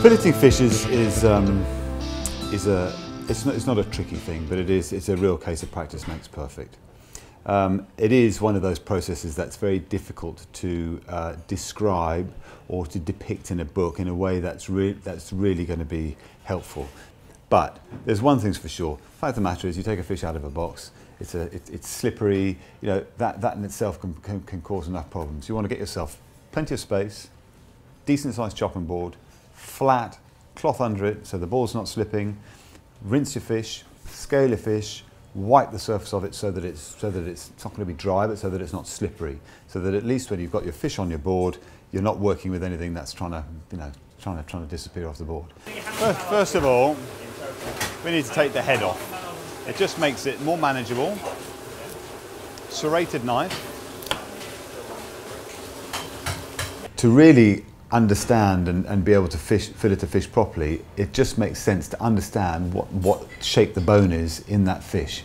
Filleting fish it's not a tricky thing, but it's a real case of practice makes perfect. It is one of those processes that's very difficult to describe or to depict in a book in a way that's really going to be helpful. But there's one thing's for sure. The fact of the matter is, you take a fish out of a box, it's slippery. You know, that in itself can cause enough problems. You want to get yourself plenty of space, decent sized chopping board, flat, cloth under it so the board's not slipping. Rinse your fish, scale your fish, wipe the surface of it so that it's not going to be dry, but so that it's not slippery. So that at least when you've got your fish on your board, you're not working with anything that's trying to disappear off the board. First of all, we need to take the head off. It just makes it more manageable. Serrated knife. To really understand and be able to fillet a fish properly, it just makes sense to understand what shape the bone is in that fish.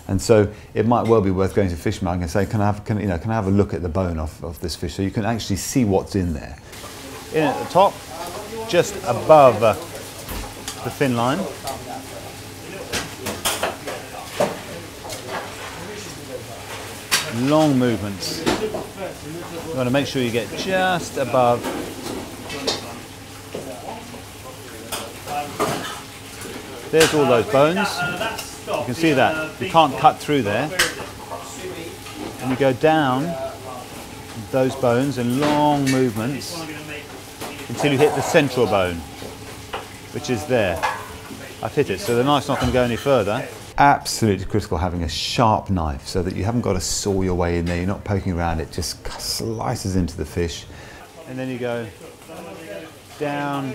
And so it might well be worth going to Fishmark and say, can I have a look at the bone of this fish, so you can actually see what's in there. In at the top, just above the fin line. Long movements. You want to make sure you get just above. There's all those bones. You can see that. You can't cut through there. And you go down those bones in long movements until you hit the central bone, which is there. I've hit it, so the knife's not going to go any further. Absolutely critical having a sharp knife so that you haven't got to saw your way in there, you're not poking around, it just slices into the fish. And then you go down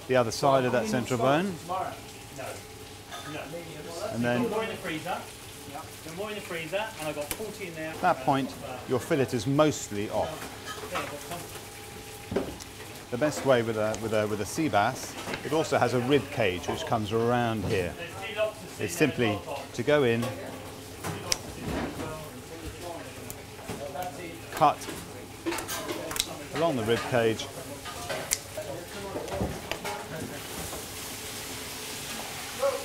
the other side of that central bone. And then at that point, your fillet is mostly off. The best way with a sea bass, it also has a rib cage which comes around here. It's simply to go in, cut along the rib cage,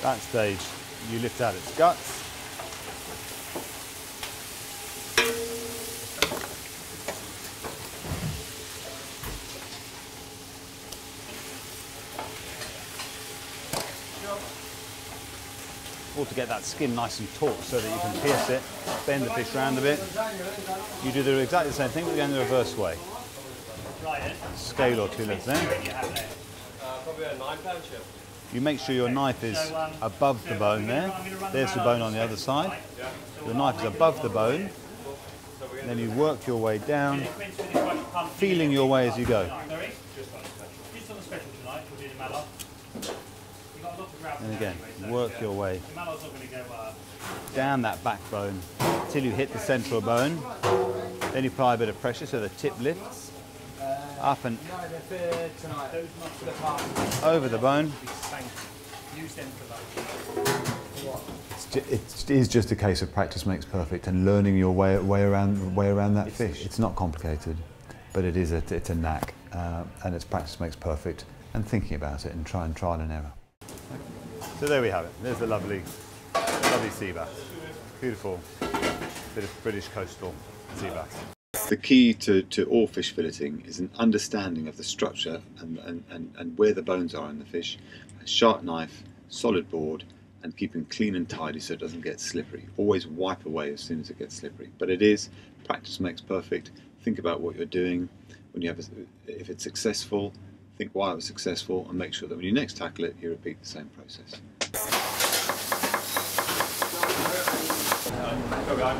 that stage you lift out its guts, or to get that skin nice and taut so that you can pierce it, bend the fish round a bit. You do exactly the same thing, but going the reverse way. Scale or two left there. You make sure your knife is above the bone there. There's the bone on the other side. The knife is above the bone. And then you work your way down, feeling your way as you go. And again, work your way down that backbone until you hit the central bone. Then you apply a bit of pressure so the tip lifts up and over the bone. It is just a case of practice makes perfect and learning your way around that fish. It's not complicated, but it's a knack, and it's practice makes perfect, and thinking about it and trial and error. So there we have it. There's the lovely sea bass. Beautiful bit of British coastal sea bass. The key to all fish filleting is an understanding of the structure and where the bones are in the fish. A sharp knife, solid board, and keeping clean and tidy so it doesn't get slippery. Always wipe away as soon as it gets slippery. But practice makes perfect. Think about what you're doing. If it's successful, think why it was successful, and make sure that when you next tackle it, you repeat the same process. Go, guys.